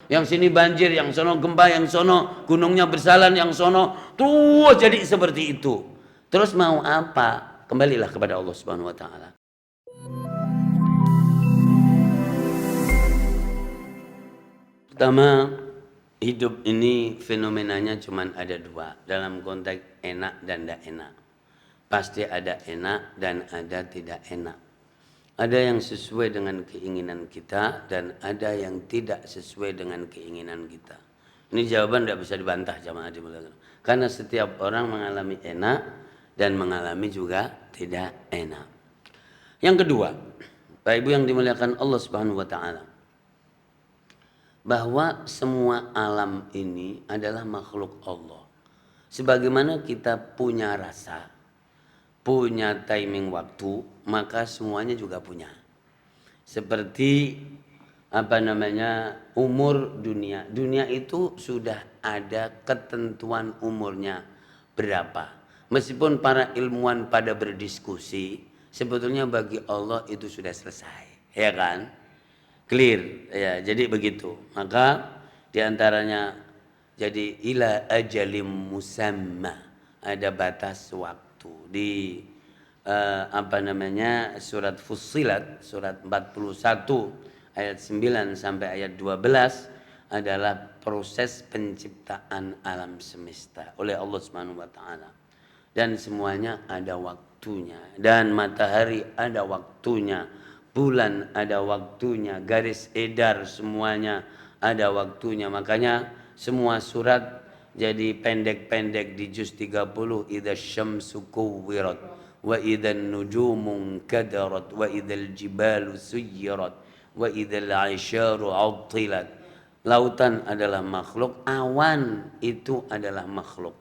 Yang sini banjir, yang sono gempa, yang sono gunungnya bersalan, yang sono terus jadi seperti itu. Terus mau apa? Kembalilah kepada Allah Subhanahu wa taala. Pertama, hidup ini fenomenanya cuma ada dua dalam konteks enak dan tidak enak. Pasti ada enak dan ada tidak enak. Ada yang sesuai dengan keinginan kita dan ada yang tidak sesuai dengan keinginan kita. Ini jawaban tidak bisa dibantah jamaah dimulakan. Karena setiap orang mengalami enak dan mengalami juga tidak enak. Yang kedua, Bapak Ibu yang dimuliakan Allah Subhanahu wa taala, bahwa semua alam ini adalah makhluk Allah. Sebagaimana kita punya rasa, punya timing waktu, maka semuanya juga punya. Seperti umur dunia. Dunia itu sudah ada ketentuan umurnya berapa. Meskipun para ilmuwan pada berdiskusi, sebetulnya bagi Allah itu sudah selesai, ya kan? Clear, ya. Jadi begitu. Maka diantaranya jadi ila ajalim musamma, ada batas waktu. Di surat Fussilat surat 41 ayat 9 sampai ayat 12 adalah proses penciptaan alam semesta oleh Allah Subhanahu wa taala. Dan semuanya ada waktunya, dan matahari ada waktunya, bulan ada waktunya, garis edar semuanya ada waktunya. Makanya semua surat jadi pendek-pendek di juz 30. Idza syamsu kuwirat wa idzan nujumu kadarat wa idzal jibalu suyirat wa idzal 'isyaru 'attilat. Lautan adalah makhluk, awan itu adalah makhluk.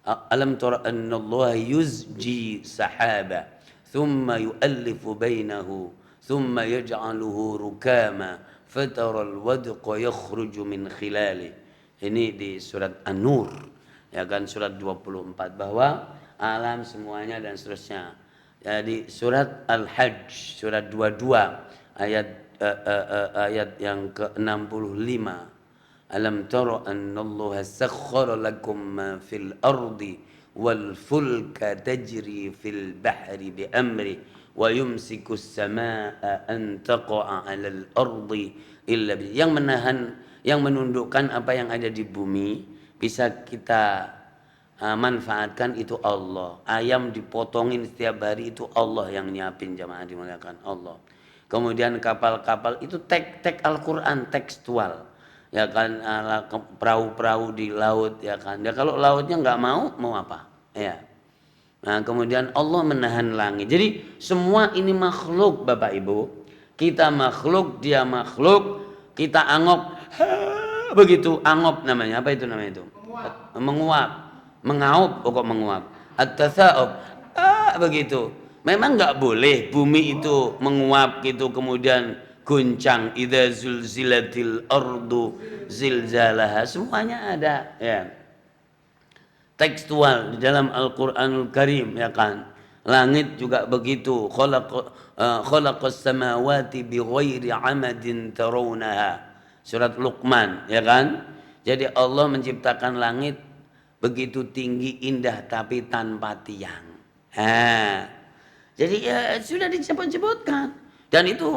Alam tara annallaha yuzji sahaba thumma yu'allifu bainahu thumma yaj'aluhu rukama fataral wadqa yakhruju min khilalihi. Ini di surat An-Nur, ya kan, surat 24, bahwa alam semuanya dan seterusnya. Jadi surat Al-Hajj surat 22 ayat yang ke-65. Alam tara annallaha sakhkhara lakum ma fil ardi wal fulka tajri fil bahri bi amri wa yumsiku as-samaa'a an taqa'a 'alal ardi illa bi, yang menahan, yang menundukkan apa yang ada di bumi bisa kita manfaatkan itu Allah. Ayam dipotongin setiap hari itu Allah yang nyiapin, jamaah dimuliakan Allah. Kemudian kapal-kapal itu teks Al-Quran tekstual, ya kan, perahu-perahu di laut, ya kan. Ya kalau lautnya nggak mau apa, ya. Nah kemudian Allah menahan langit. Jadi semua ini makhluk, Bapak Ibu. Kita makhluk, dia makhluk. Kita angop, begitu angop namanya, apa itu namanya itu? Menguap, mengaup, pokok menguap. At-tatha'ub, begitu. Memang nggak boleh bumi itu menguap gitu kemudian guncang. Idza zulzilatil ardu zilzalaha, semuanya ada, ya. Tekstual di dalam Al-Qur'anul Karim, ya kan. Langit juga begitu. Khalaqas samawati bighairi amadin tarawunaha. Surat Luqman, ya kan? Jadi Allah menciptakan langit begitu tinggi indah tapi tanpa tiang. Jadi ya sudah disebut-sebutkan. Dan itu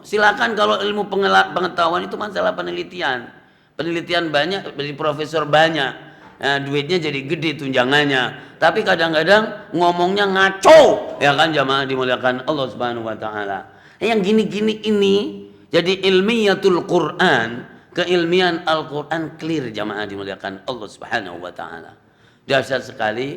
silakan kalau ilmu pengetahuan itu masalah penelitian. Penelitian banyak, dari profesor banyak. Nah, duitnya jadi gede tunjangannya, tapi kadang-kadang ngomongnya ngaco, ya kan, jamaah dimuliakan Allah Subhanahu wa taala. Yang gini-gini ini jadi ilmiyatul Quran, keilmian Al-Quran clear, jamaah dimuliakan Allah Subhanahu wa taala. Dahsyat sekali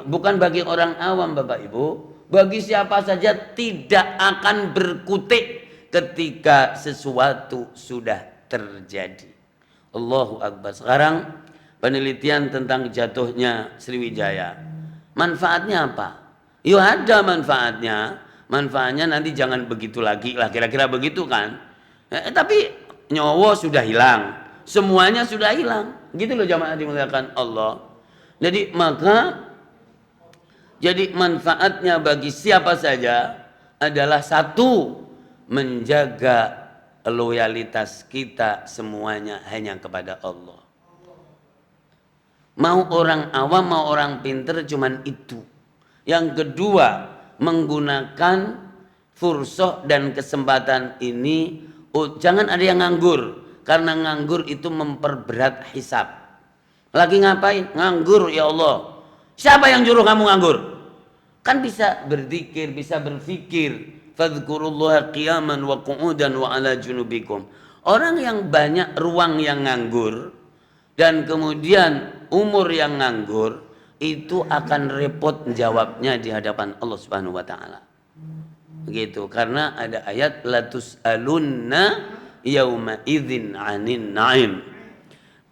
bukan bagi orang awam, Bapak Ibu, bagi siapa saja tidak akan berkutik ketika sesuatu sudah terjadi. Allahu Akbar. Sekarang penelitian tentang jatuhnya Sriwijaya. Manfaatnya apa? Yo ada manfaatnya. Manfaatnya nanti jangan begitu lagi lah, kira-kira begitu kan. Tapi nyawa sudah hilang. Semuanya sudah hilang. Gitu loh jamaah dimuliakan Allah. Jadi manfaatnya bagi siapa saja adalah satu, menjaga loyalitas kita semuanya hanya kepada Allah. Mau orang awam, mau orang pinter, cuman itu. Yang kedua, menggunakan fursoh dan kesempatan ini, jangan ada yang nganggur. Karena nganggur itu memperberat hisab. Lagi ngapain? Nganggur, ya Allah. Siapa yang nyuruh kamu nganggur? Kan bisa berzikir, bisa berfikir. Fadhkurullaha qiyaman wa qu'udan wa ala junubikum. Orang yang banyak ruang yang nganggur dan kemudian umur yang nganggur, itu akan repot jawabnya di hadapan Allah Subhanahu wa taala. Begitu, karena ada ayat la tus'alunna yauma idzin 'anin na'im.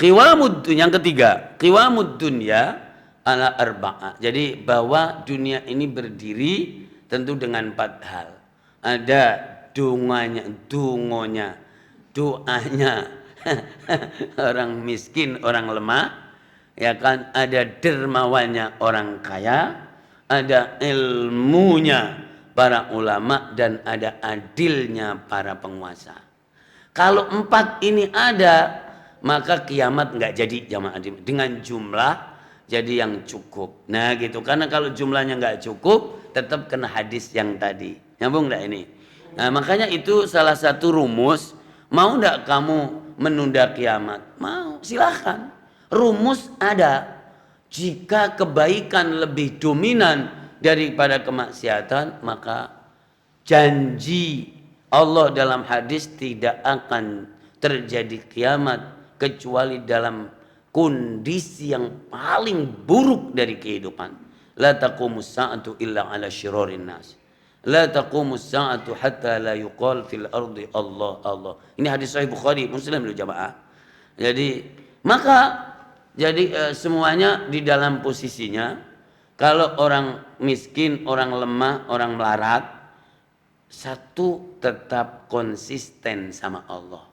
Qiwamud, yang ketiga, qiwamud dunya ala arba'a. Jadi bahwa dunia ini berdiri tentu dengan 4 hal. Ada doanya orang miskin, orang lemah, ya kan, ada dermawannya orang kaya, ada ilmunya para ulama, dan ada adilnya para penguasa. Kalau 4 ini ada, maka kiamat nggak jadi jamaah dengan jumlah jadi yang cukup. Nah gitu, karena kalau jumlahnya nggak cukup, tetap kena hadis yang tadi. Nyambung nggak ini? Nah makanya itu salah satu rumus. Mau nggak kamu menunda kiamat? Mau, silahkan. Rumus ada. Jika kebaikan lebih dominan daripada kemaksiatan, maka janji Allah dalam hadis tidak akan terjadi kiamat kecuali dalam kondisi yang paling buruk dari kehidupan. La taqumus sa'atu illa ala syirarin nas. La taqumus sa'atu hatta la yuqal fil ardi Allah Allah. Ini hadis sahih Bukhari, Muslim loh jamaah. Jadi maka semuanya di dalam posisinya. Kalau orang miskin, orang lemah, orang melarat, satu, tetap konsisten sama Allah.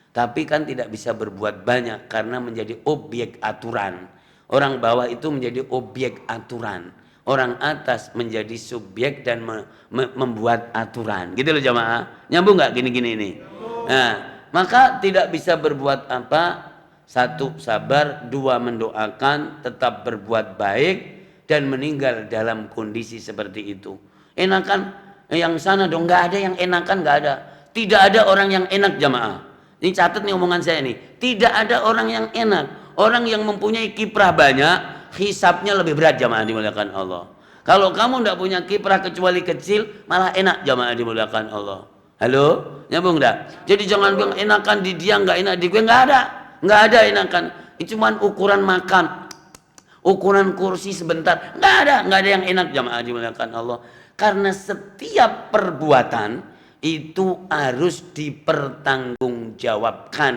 Tapi kan tidak bisa berbuat banyak karena menjadi objek aturan. Orang bawah itu menjadi objek aturan. Orang atas menjadi subjek dan membuat aturan. Gitu loh jamaah. Nyambung nggak gini-gini ini? Nah, maka tidak bisa berbuat apa? 1, sabar. 2, mendoakan, tetap berbuat baik, dan meninggal dalam kondisi seperti itu. Enakan yang sana dong, nggak ada yang enakan, nggak ada. Tidak ada orang yang enak jamaah. Ini catat nih omongan saya ini. Tidak ada orang yang enak. Orang yang mempunyai kiprah banyak, hisabnya lebih berat jamaah dimuliakan Allah. Kalau kamu tidak punya kiprah kecuali kecil, malah enak jamaah dimuliakan Allah. Halo, nyambung enggak? Jadi jangan bilang enakan di dia, nggak enak di gue, nggak ada enakan. Itu cuma ukuran makan, ukuran kursi sebentar, nggak ada yang enak jamaah dimuliakan Allah. Karena setiap perbuatan itu harus dipertanggungjawabkan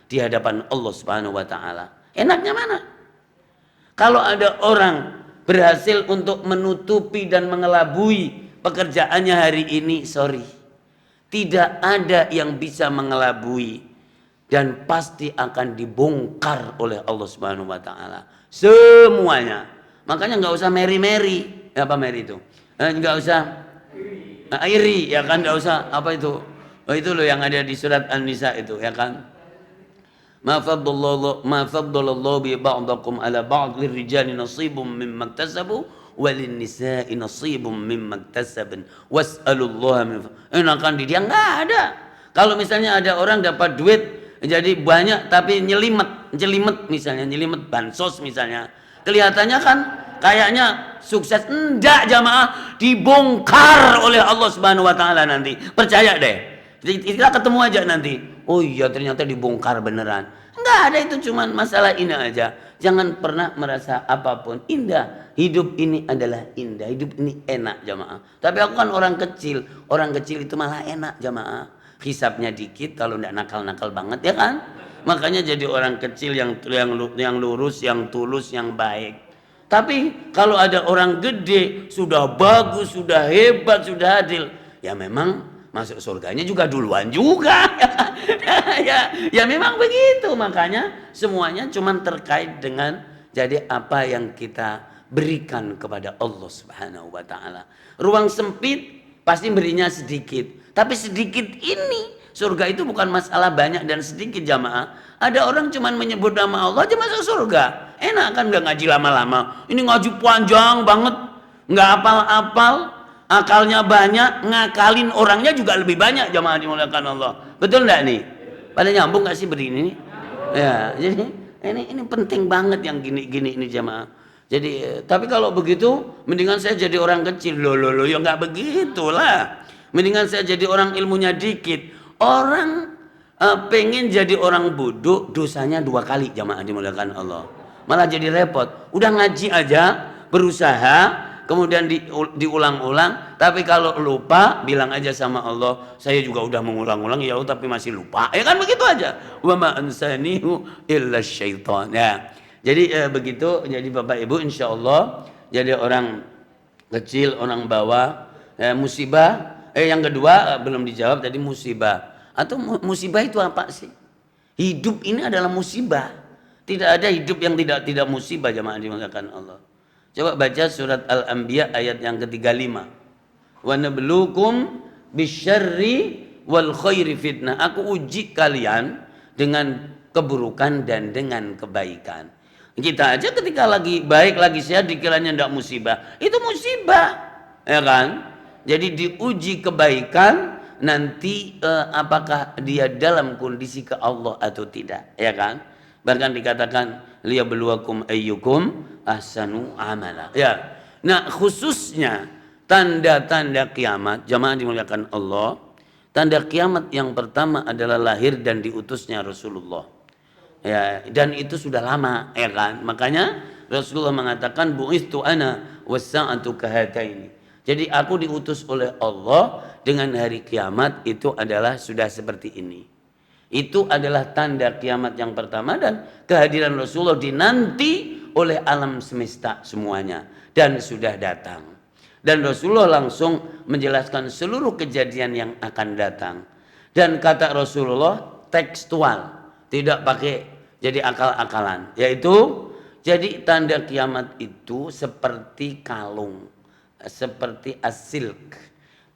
di hadapan Allah Subhanahu wa taala. Enaknya mana? Kalau ada orang berhasil untuk menutupi dan mengelabui pekerjaannya hari ini, sorry, tidak ada yang bisa mengelabui dan pasti akan dibongkar oleh Allah Subhanahu wa taala. Semuanya. Makanya nggak usah meri-meri. Apa meri itu? Nggak usah iri, ya kan, nggak usah apa itu. Oh, itu loh yang ada di surat An-Nisa itu, ya kan? Ma faddalallahu bi ba'dakum ala ba'd, lirrijali nasibum mimma iktasabu walin nisa'i nasibum mimma iktasabun was'alullaha min enakan di dia nggak ada. Kalau misalnya ada orang dapat duit jadi banyak tapi nyelimet misalnya, nyelimet bansos misalnya, kelihatannya kan kayaknya sukses. Enggak jamaah, dibongkar oleh Allah Subhanahu wa taala nanti. Percaya deh. Kita ketemu aja nanti. Oh iya, ternyata dibongkar beneran. Enggak ada, itu cuman masalah ini aja. Jangan pernah merasa apapun indah. Hidup ini adalah indah. Hidup ini enak jamaah. Tapi aku kan orang kecil. Orang kecil itu malah enak jamaah. Hisabnya dikit kalau enggak nakal-nakal banget, ya kan? Makanya jadi orang kecil yang lurus, yang tulus, yang baik. Tapi kalau ada orang gede, sudah bagus, sudah hebat, sudah adil, ya memang masuk surganya juga duluan juga. ya memang begitu. Makanya semuanya cuma terkait dengan jadi apa yang kita berikan kepada Allah Subhanahu wa taala. Ruang sempit pasti berinya sedikit, tapi sedikit ini Surga itu bukan masalah banyak dan sedikit jamaah. Ada orang cuman menyebut nama Allah aja masuk surga. Enak kan nggak ngaji lama-lama. Ini ngaji panjang banget, nggak hafal-hafal, akalnya banyak, ngakalin orangnya juga lebih banyak jamaah dimuliakan Allah. Betul nggak nih? Pada nyambung nggak sih begini? Ya, jadi ini penting banget yang gini-gini ini jamaah. Jadi tapi kalau begitu mendingan saya jadi orang kecil. Loh ya nggak begitulah. Mendingan saya jadi orang ilmunya dikit. Orang pengen jadi orang bodoh, dosanya 2 kali jamaah dimuliakan Allah. Malah jadi repot. Udah ngaji aja, berusaha, kemudian diulang-ulang. Tapi kalau lupa, bilang aja sama Allah, saya juga udah mengulang-ulang ya Allah, tapi masih lupa. Ya kan begitu aja. Wa ma ansanihu illa syaitan. Ya. Jadi begitu. Jadi Bapak Ibu insya Allah jadi orang kecil, orang bawah, musibah. Yang kedua belum dijawab tadi musibah. Atau musibah itu apa sih? Hidup ini adalah musibah. Tidak ada hidup yang tidak musibah jamaah dimuliakan Allah. Coba baca surat Al-Anbiya ayat yang ke-35. Wa nabluukum bisyarri wal khairi fitnah. Aku uji kalian dengan keburukan dan dengan kebaikan. Kita aja ketika lagi baik, lagi sehat dikiranya tidak musibah. Itu musibah. Ya kan? Jadi diuji kebaikan nanti apakah dia dalam kondisi ke Allah atau tidak, ya kan? Bahkan dikatakan liyabluwakum ayyukum ahsanu amala. Ya. Nah, khususnya tanda-tanda kiamat, jamaah dimuliakan Allah, tanda kiamat yang pertama adalah lahir dan diutusnya Rasulullah. Ya, dan itu sudah lama, ya kan? Makanya Rasulullah mengatakan bu'istu ana was-sa'atu kahataini. Jadi aku diutus oleh Allah dengan hari kiamat itu adalah sudah seperti ini. Itu adalah tanda kiamat yang pertama dan kehadiran Rasulullah dinanti oleh alam semesta semuanya dan sudah datang. Dan Rasulullah langsung menjelaskan seluruh kejadian yang akan datang. Dan kata Rasulullah tekstual, tidak pakai jadi akal-akalan, yaitu jadi tanda kiamat itu seperti kalung, seperti asilk.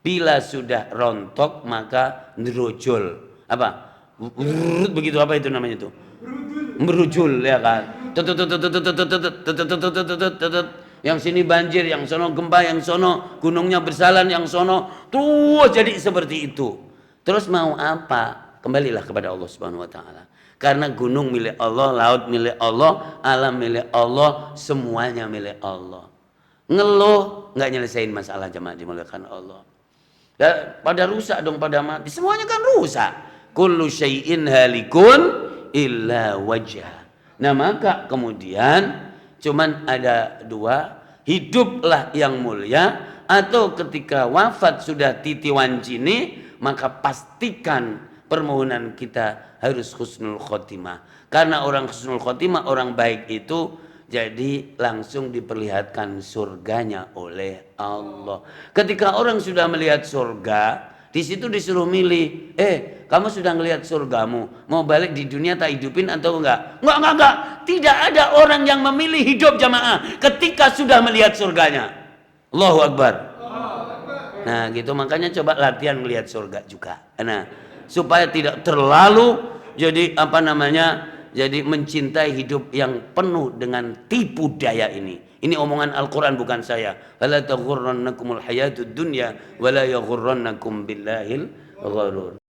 Bila sudah rontok maka nerojol. Apa? Begitu apa itu namanya itu? Merujul ya kan. Yang sini banjir, yang sono gempa, yang sono gunungnya bersalan, yang sono tuh jadi seperti itu. Terus mau apa? Kembalilah kepada Allah Subhanahu wa taala. Karena gunung milik Allah, laut milik Allah, alam milik Allah, semuanya milik Allah. Ngeluh nggak nyelesain masalah jemaah dimuliakan Allah. Ya, pada rusak dong, pada mati. Semuanya kan rusak. Kullu syai'in halikun illa wajah. Nah maka kemudian cuman ada 2, hiduplah yang mulia atau ketika wafat sudah titiwancini maka pastikan permohonan kita harus husnul khotimah. Karena orang husnul khotimah, orang baik itu jadi langsung diperlihatkan surganya oleh Allah. Ketika orang sudah melihat surga, di situ disuruh milih. Kamu sudah melihat surgamu, mau balik di dunia tak hidupin atau enggak? Enggak. Tidak ada orang yang memilih hidup jamaah ketika sudah melihat surganya. Allahu Akbar. Nah gitu, makanya coba latihan melihat surga juga. Nah supaya tidak terlalu jadi jadi mencintai hidup yang penuh dengan tipu daya ini. Ini omongan Al-Quran bukan saya. Wala taghurrannakumul hayatud dunya wala yaghurrannakum billahil gharur.